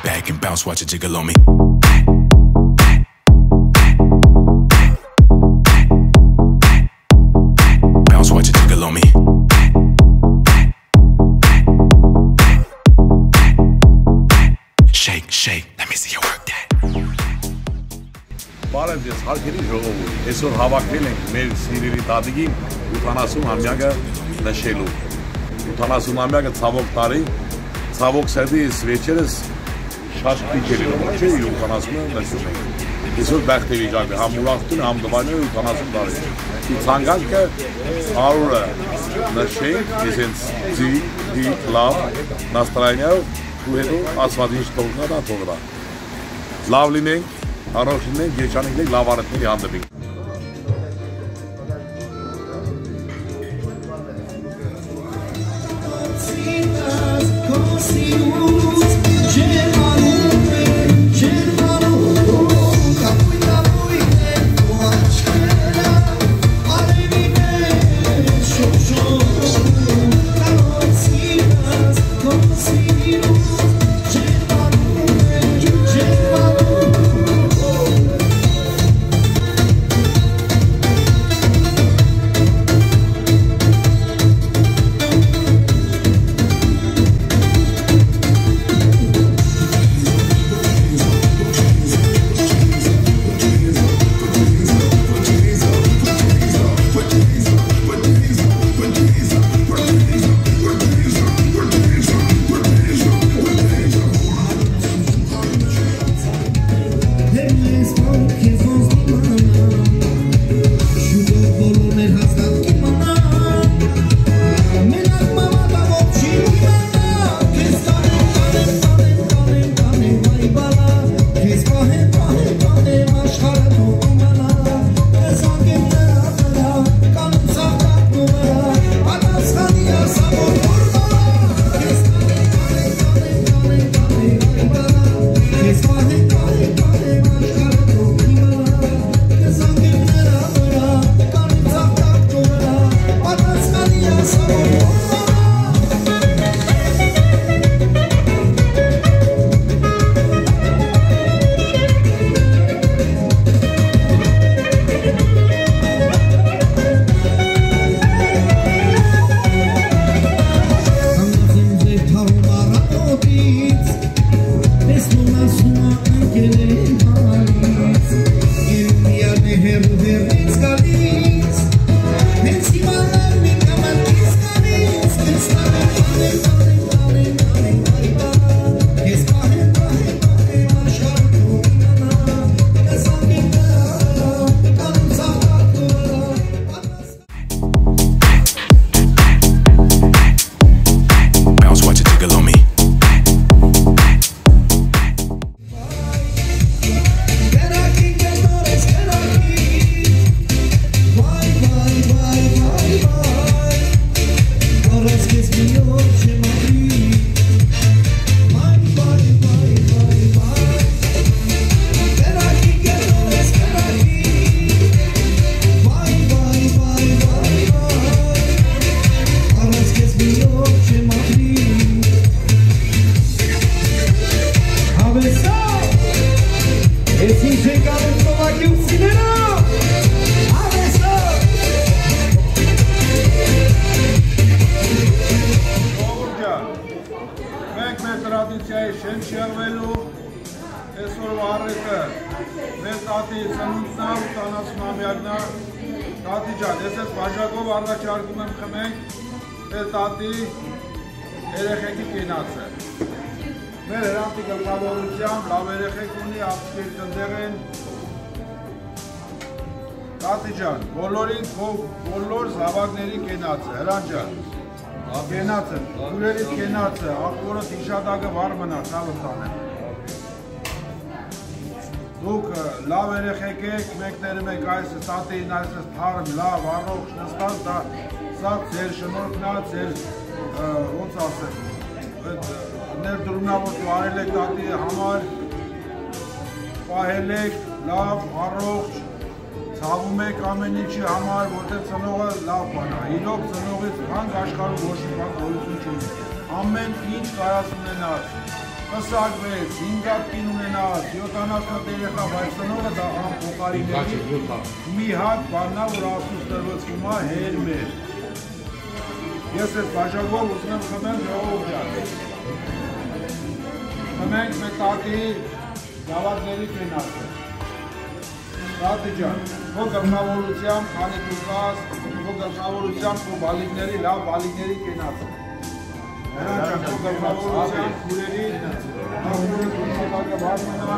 back and bounce, watch it jiggle on me. Bounce, watch it jiggle on me. Shake, shake, let me see you work that. Բարև ձեզ, հարգելի ժողովուրդ, այսօր հավաքվել ենք մեր սիրելի տատիկի 80-ամյակը նշելու։ 80-ամյակը ցավոք տարի, ցավոք սերդի այս вечերս շատ քիչ է լինում, չէ՞, 70-ը նշում ենք։ Այսօր բախտի վիճակ է, համ ուրախություն, համ դվայները 70 տարի։ Ի ցանկալքը 100-ը նշենք, այսենց ձի, լավ, նաստроениով ու հետո ասված ինչ թողնա դա թողնա։ Լավ լինենք, Առաջ լինենք, երջանիկ լինենք, լավ առիթների հանդեպինք։ Տատի ջան, ես ես բաժակով առաջարկում եմ խմենք, մեր տատի երեխեքի կենացը։ Մեր հրանտի գլխավորությամբ լավ երեխեք ունի, աղջիկ տնտեղ են։ Տատի ջան, բոլորին բոլոր զավակների կենացը, հրան ջան, կենացը, ուրերից կենացը, աղբորը դիշադագը վար մնա, ծավը տանեմ։ Դուք լավ երեխեք եք, մեկներում եք այս տատին, այս թարմ, լավ, առողջ, նստած, դա ձեր շնորհքն է, ձեր ոնց ասեմ, ներդրումնավոր արել եք տատի համար, պահել եք, լավ, առողջ, ցավում եք ամեն ինչի համար, որտեղ ծնողը լավ բան է, իրոք ծնողից հանք աշխարհում ոչ մի բան գոյություն չունի, ամեն ինչ կարաս ունենաս, Պսակվեց, 5 հատ կին ունենաց, 70 երեխա, բայց ծնողը դա ամփոքարիների մի հատ բաննա, որ ասուս տրվեց հիմա հերմեր։ Ես ես բաժակով ուզում եմ խմեմ ժողովուրդ։ Խմենք մեր տատի գավազների կենացը։ Տատի ջան, քո գլխավորությամբ Ալիկուկաս, քո գլխավորությամբ քո բալիկների, լավ բալիկների կենացը։ Նրան ջան, քո գլխավորությամբ քուրերի, հավուրը քուսակը բարմենա,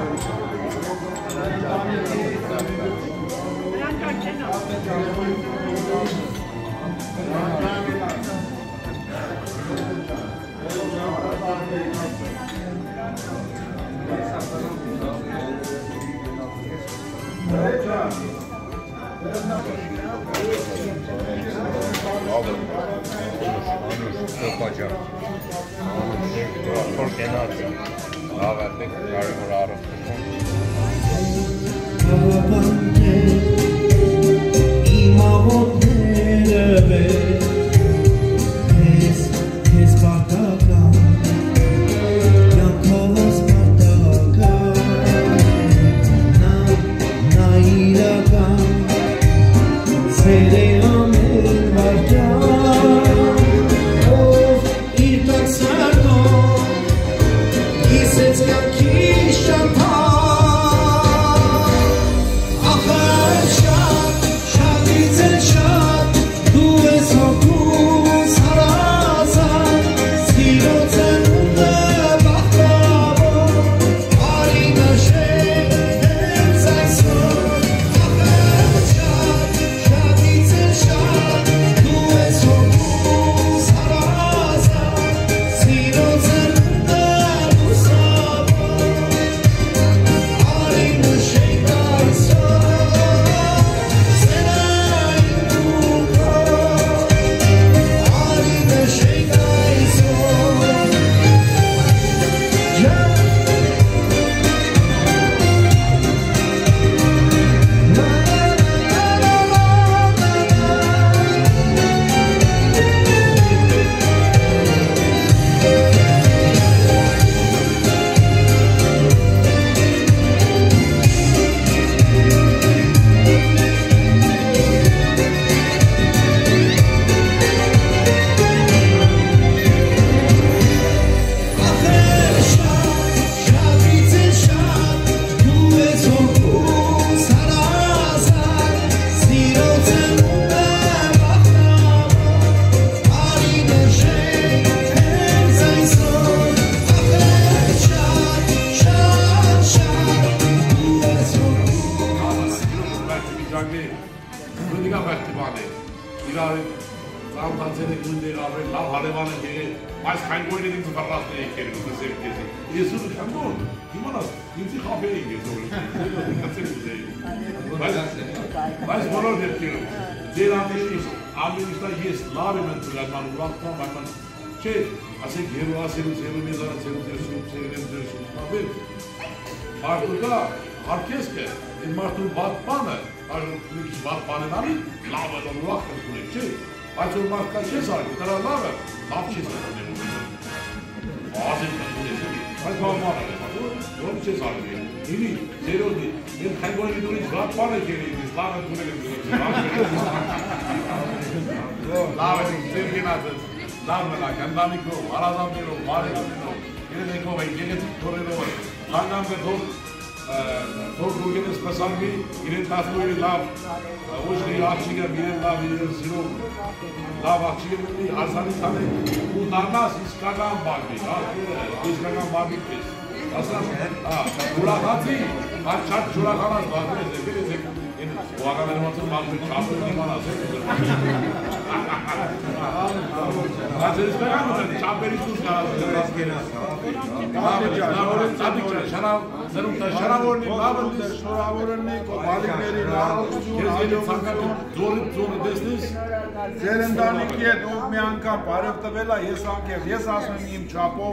Ձեր ընտանիքի հետ ով մի անգամ բարև տվել է, ես անգև, ես ասում եմ իմ չափով,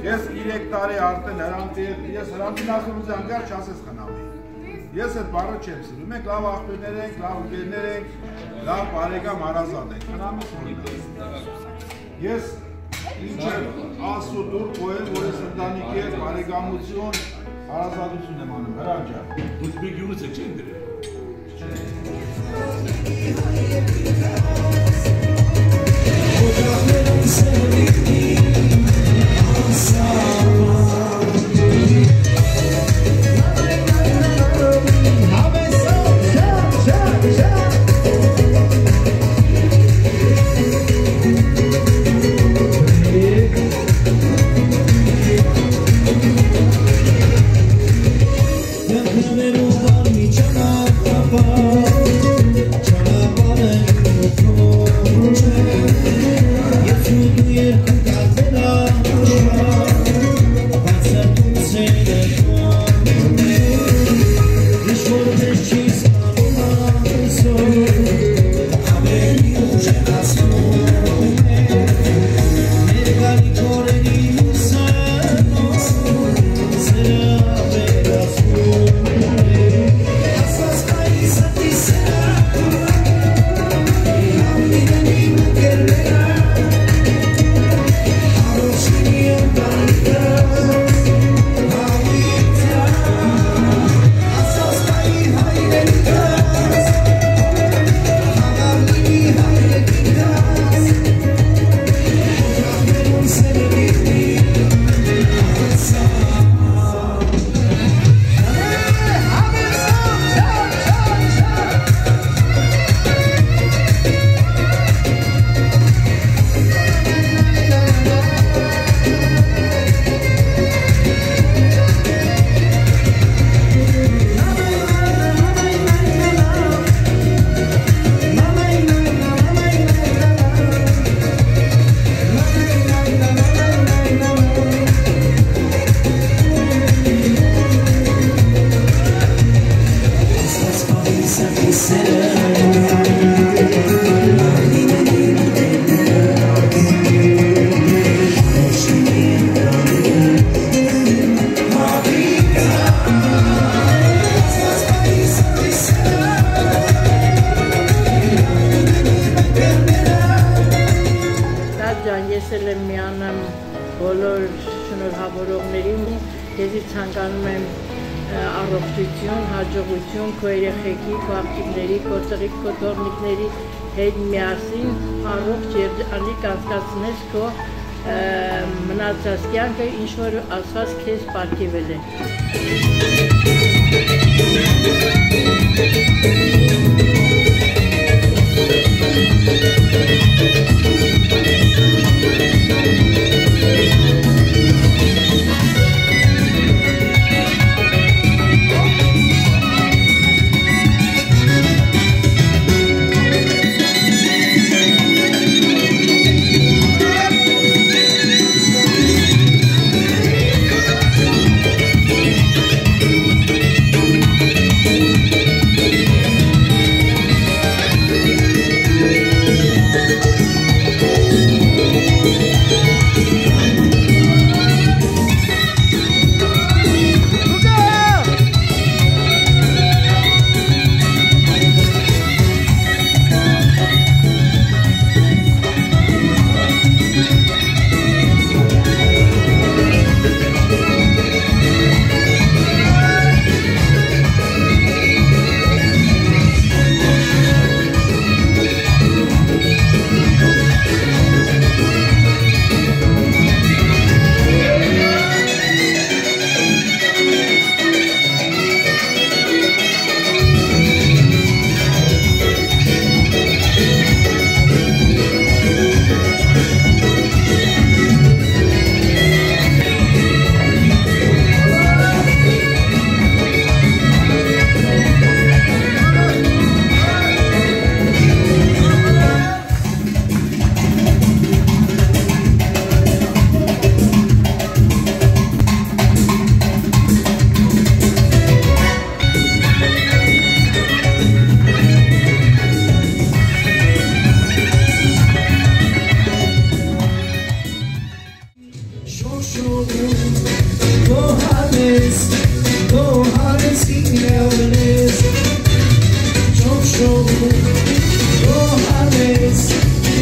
ես 3 տարի արդեն հրանտի հետ, ես հրանտին ասում եմ անգար չասես խնամի։ Ես այդ բառը չեմ սիրում, մենք լավ աղբերներ ենք, լավ ընկերներ ենք, լավ բարեկամ հարազատ ենք, խնամի սունի։ Ես Ինչը ասու դուր կոել, որ ես ընտանիքի հետ բարեկամություն, հարազատություն եմ անում, հրանջա։ Ուզբեկ յուրից եք չեն դրել։ բոլոր շնորհավորողներին ես ցանկանում եմ առողջություն, հաջողություն քո երեխեքի, քո աղջիկների, քո տղիկ, քո թոռնիկների հետ միասին առողջ եւ անիկ անցկացնես քո մնացած կյանքը, ինչ որ ասված քեզ պարգևել է։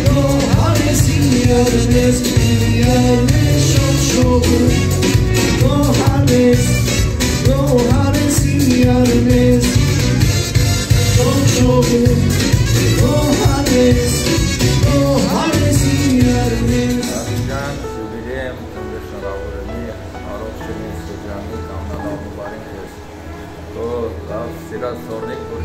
Go harness in the otherness, ջրած սորնեք, որ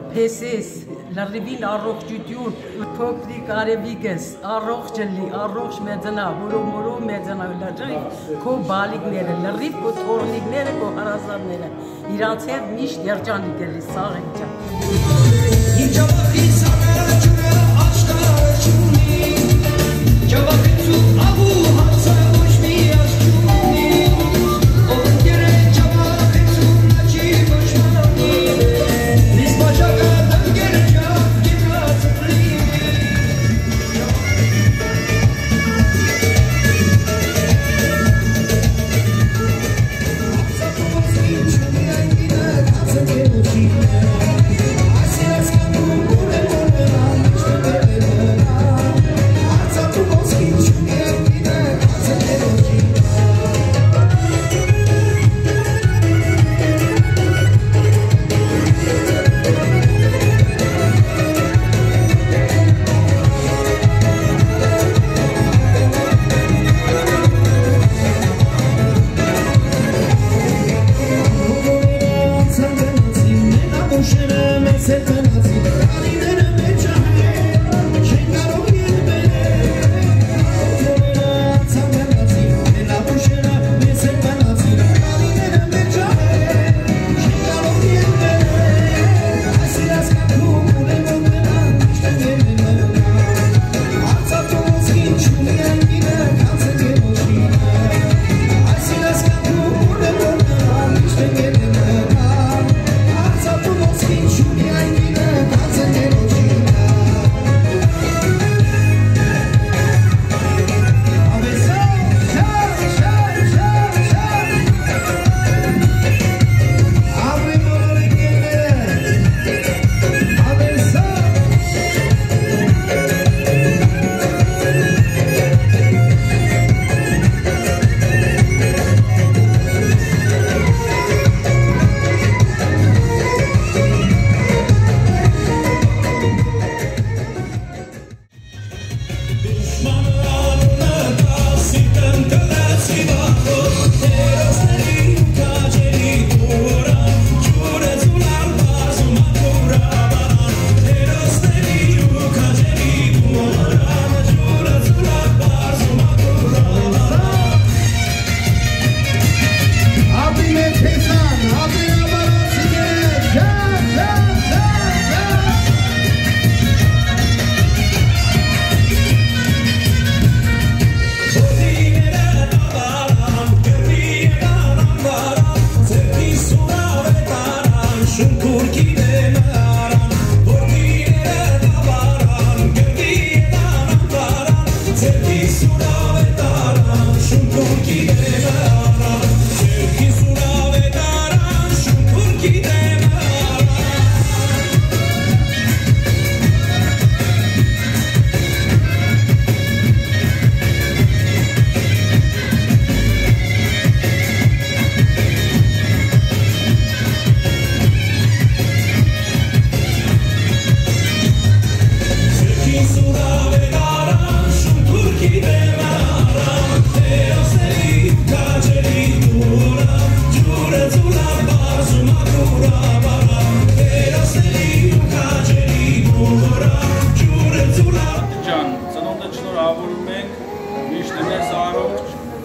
Փեսես, լրիվին առողջություն, փոքրիկ արևիկս, առողջ լի, առողջ մեծանա, հորոմորով մեծանա, լրիվ քո բալիկները, լրիվ քո թորնիկները, քո հարազատները, իրանց հետ միշտ երջանիկ է լի, սաղեք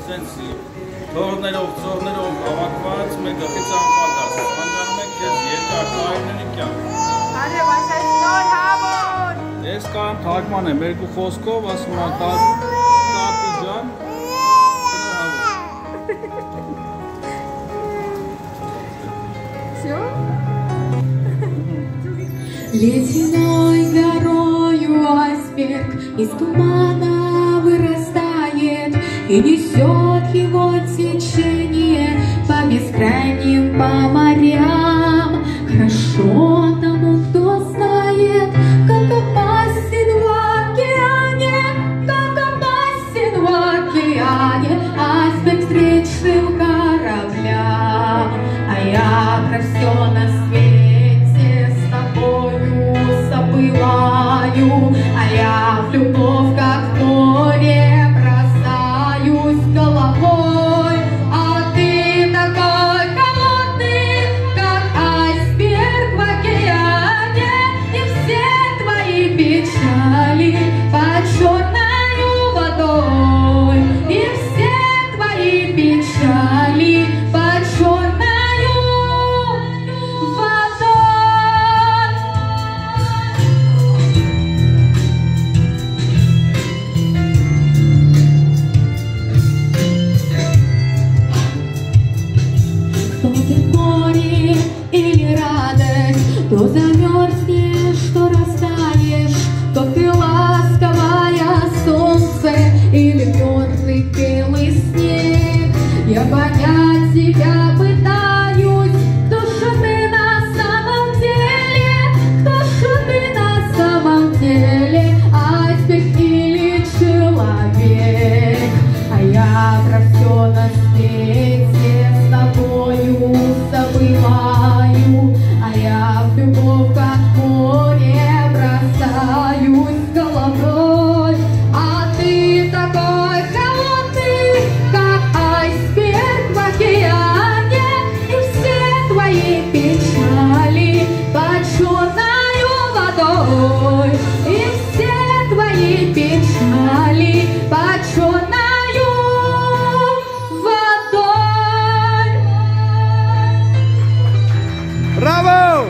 սենսի թողներով, ծորներով հավաքված մեկ գլխից անպատասխան ցանկանում ենք քեզ երկար տարիների կյանք։ Արև այսպես նոր հավոն։ Ես կամ թարգման եմ երկու խոսքով ասում եմ տատի ջան Всё? Ледяной горою айсберг из тумана вырастает и несет его течение по бескрайним по морям. Хорошо тому, кто знает, как опасен в океане, как опасен в океане айсберг встречным кораблям. А я про все на свете с тобою забываю, а я в любовь как в море бросаюсь головой, а ты такой холодный, как айсберг в океане, и все твои печали под черною водой, и все твои печали под черною водой. Кто ты горе или радость, то замерзнешь, то растаешь, то ты ласковое солнце или мерзлый белый снег. Я понять тебя пытаюсь, кто же ты на самом деле, кто же ты на самом деле, айсберг или человек. А я про все на свете с тобою забываю, а я в любовь как в море бросаюсь головой, а ты такой холодный, как айсберг в океане, и все твои печали под черною водой, и все твои печали под черною водой. Браво!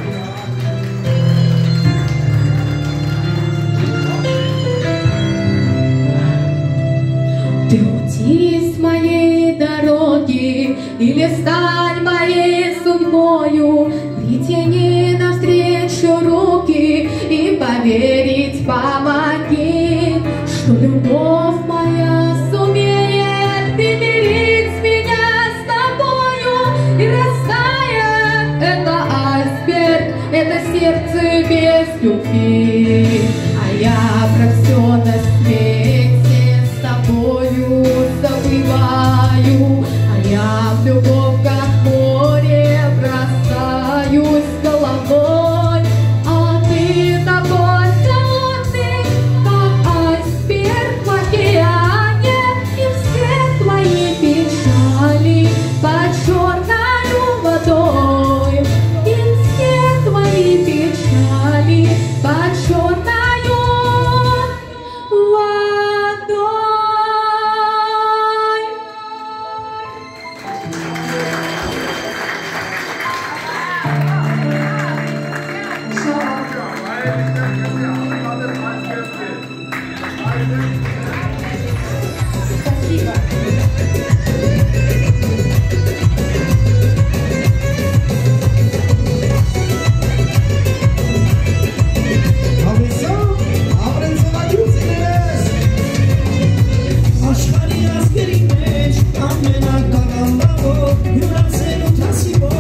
Ты уйди с моей дороги или стань моей судьбою, притяни навстречу руки и поверить помоги, что любовь моя сумеет примирить меня с тобою, и растает это айсберг, это сердце без любви. А я про все на свете с тобою забываю, а я в любовь как в море бросаюсь головой, а ты такой холодный, как айсберг в океане, и все твои печали под черною водой, и все твои печали под черною водой. Спасибо.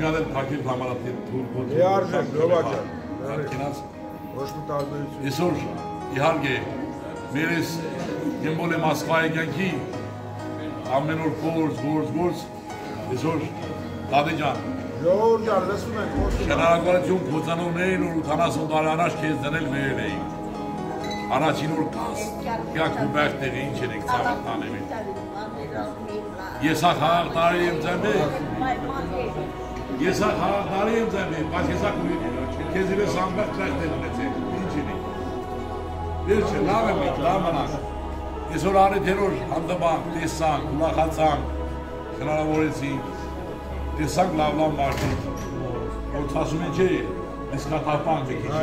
Միգադել թակիլ համարատին թուրքոտ։ Եարժեք, լովաճան։ Արկինած։ Ոչ մի տարբերություն։ Այսօր իհարկե մերես Գեմբոլի Մոսկվայի կյանքի ամեն օր գործ այսօր Դադի ջան Ժողովուրդ ջան, լսում եք խոսում։ Շնորհակալություն փոխանցողներին որ 80 տարի առաջ քեզ դնել վերել էին։ Առաջին օր կյանք ու բախտերի ինչ եք ցավտանել։ Ես ախաղ տարի եմ ձմե։ Ես ախաղ տարի եմ ձմե, բայց ես ախույր քեզ իվես ամբողջ բախտեր ունեցեք։ Ինչ ինի։ Վերջը լավ է լավ մնաք։ Այսօր արիթերոր հանդիպանք, տեսանք, ուրախացանք, հնարավորեցինք, տեսանք լավ մարդիկ, որ ասում են չէ, ես կատապանք մի քիչ,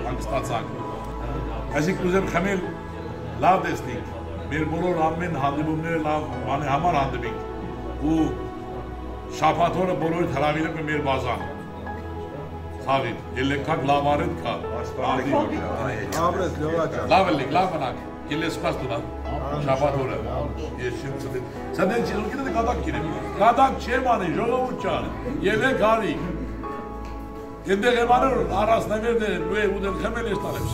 հանգստացանք։ Այսինքն կուզեմ խմել լավ տեսնենք, մեր բոլոր ամեն հանդիպումները լավ բանի համար հանդիպենք ու շաբաթ օրը բոլորիդ հրավիրենք մեր բազան։ Ցավիտ, ելեքակ լավ արդ կա։ Ապրես լովաճան։ Լավ ելեք, լավ մնաք։ Գելես պաս տունա, շաբաթ օրը, ես չեմ ծդիտ, սադեն չիզում գիտեք կադակ կիրեմ, կադակ չեմ անի, ժողովուր չան, ելեք հարիք, ենդեղ եմ անոր առաս նվեր դեր, լուե ու դեր խմել ես տանեմ,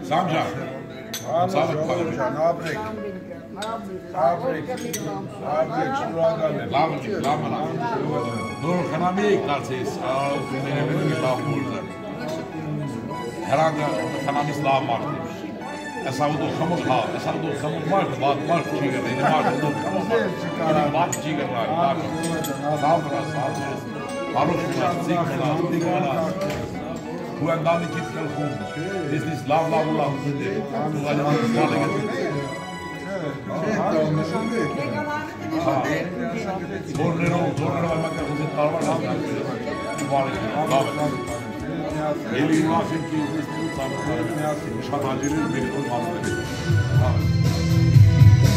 Սամջան, Nur kanami kardeş, benim laf burada. Herhalde kanami Islam var demiş. Esavdu kamu ha, esavdu kamu var, var çiğger, ne var da kamu var. Var çiğger var. Sabra. Aruşma, zikra. Bu endamı kitler kum. This love. Bu Tornero olmak için tarvar var. Eli nasıl ki şantajları beni olmaz.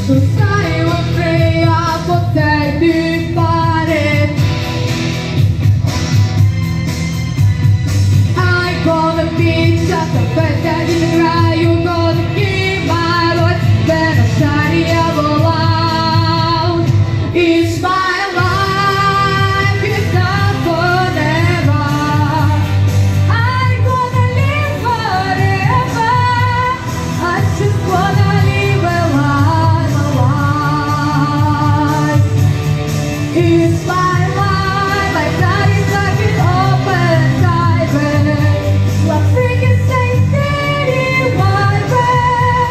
Sai freia poter du fare. I'm gonna be just a better in the cry. You're gonna keep my voice. Then I'm shining out. It's my life. It's not forever. I'm gonna live forever. I just wanna live a life. It's my life. My blood is like an open diamond. What freaking saints did in my bed?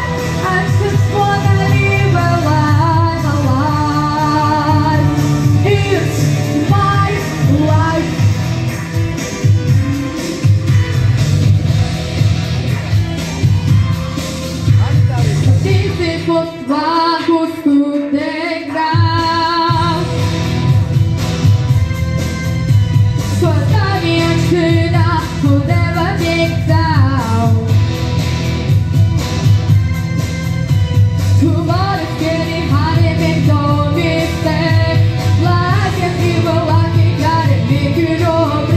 I just wanna live a life. It's my life. Dice por bajos tu degrau. Suelta mi anchura, never dig down. Tomorrow's getting hot and make no mistake. Like a fever, like it gotta make it over.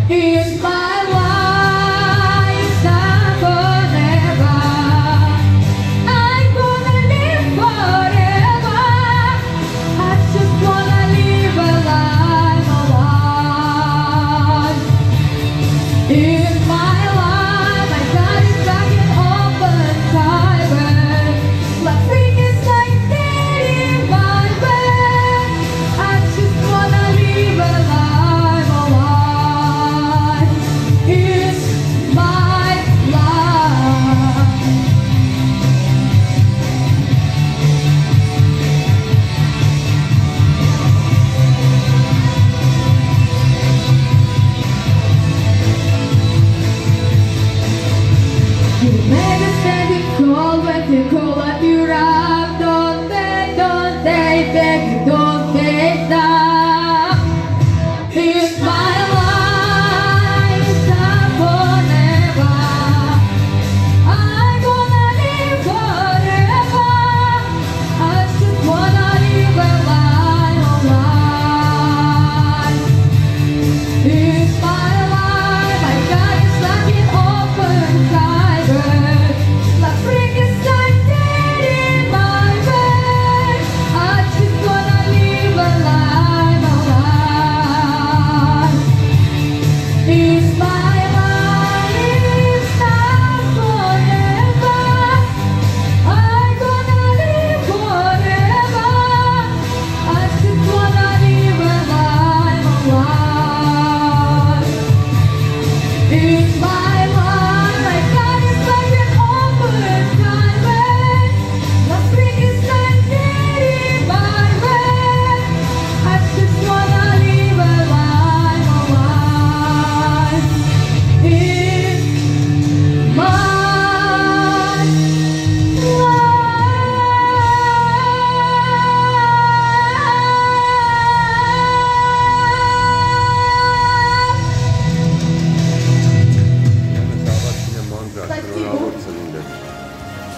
It's my life, not forever. I'm gonna live forever. I just wanna live a life. In my life, my God is like an open diamond. Like freaking like dead in my bed. I just wanna live a life. It's my life. You make a standing call when they call up your out. Don't they, beg you, don't they stop. It's my life, it's not forever. I'm gonna live forever. I just wanna live a life. It's my life, my God is like an open diamond. Like freaking like dead in my bed. I just wanna live a life. It's my life, it's not forever. I'm gonna live forever. I just wanna live a life. It's my life, my God is like an open diamond. My spring is like dead in my bed. I just wanna live a life. It's my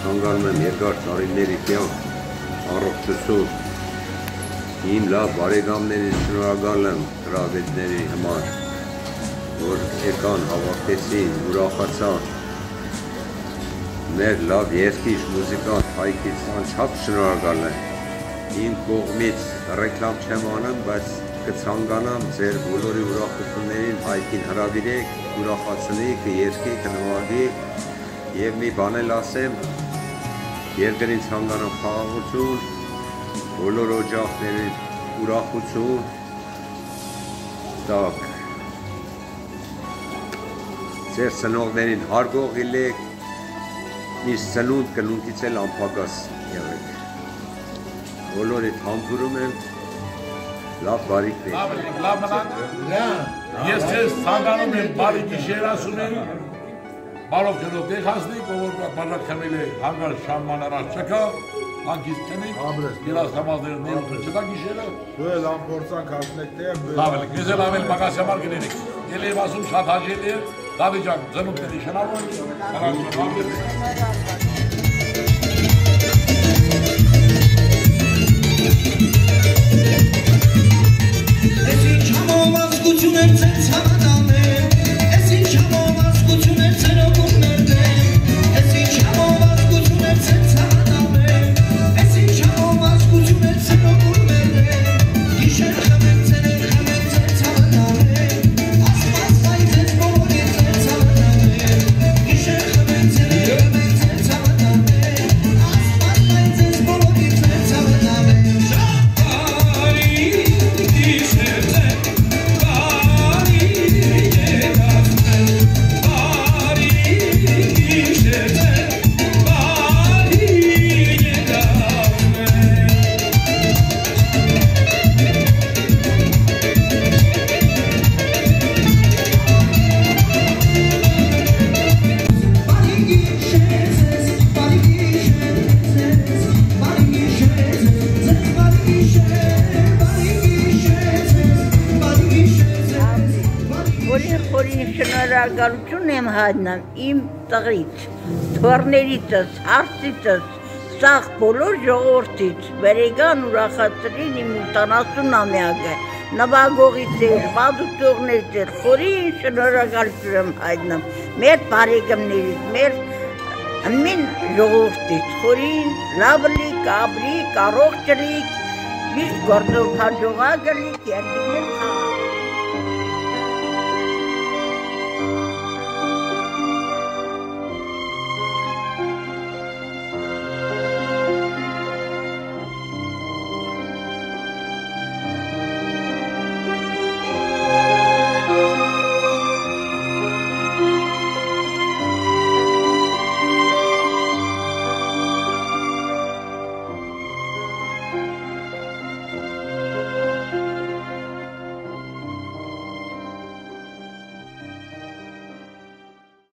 Հանգարում եմ երկար տարիների կյանք, առողջություն, իմ լավ բարեկամներից շնորհակալ եմ հրավերների համար, որ եկան, հավաքեցին, ուրախացան, մեր լավ երգիչ մուզիկան հայքից անչափ շնորհակալ եմ, իմ կողմից ռեկլամ չեմ անում, բայց կցանկանամ ձեր բոլորի ուրախություններին հայքին հրավիրեք, ուրախացնի, կերգի, կնվագի և մի բան էլ ասեմ, երկրի ցանկանան խաղաղություն, բոլոր օջախների ուրախություն, տակ ձեր ծնողներին հարգող ելեք, միշտ ծնունդ կնունքից էլ անպակաս եղեք։ Բոլորիդ համբուրում եմ, լավ բարիքներ։ Լավ մնաք։ Ես ձեզ ցանկանում եմ բարի գիշեր ասում եմ, բարով քնով դեղ հասնիք, ով բաժակ քամել է հանգար շամման առաջ չկա, հանգիստ քնիք, երազամազները ներուտը չկա գիշերը։ Դու էլ ամփորձանք հասնեք տեղ։ Լավ եք, ես էլ ավել բագասյամար գներիք։ Էլ եմ ասում շատ հաջելի է, Դավի ջան, ծնունդների շնորհավոր Շնորհակալություն եմ հայտնում իմ տղից, թոռներիցս, հարցիցս, սաղ բոլոր ժողովրդից, վերեգան ուրախացրին իմ 80-ամյակը, նվագողից էր, վադուտողներից էր, խորին շնորհակալություն եմ հայտնում մեր բարեկամներից, մեր ամեն ժողովրդից, խորին լավ լիք, ապրիք, առողջ լիք, միշտ գործով հաջողակ լիք, երկիրներ խաղաղ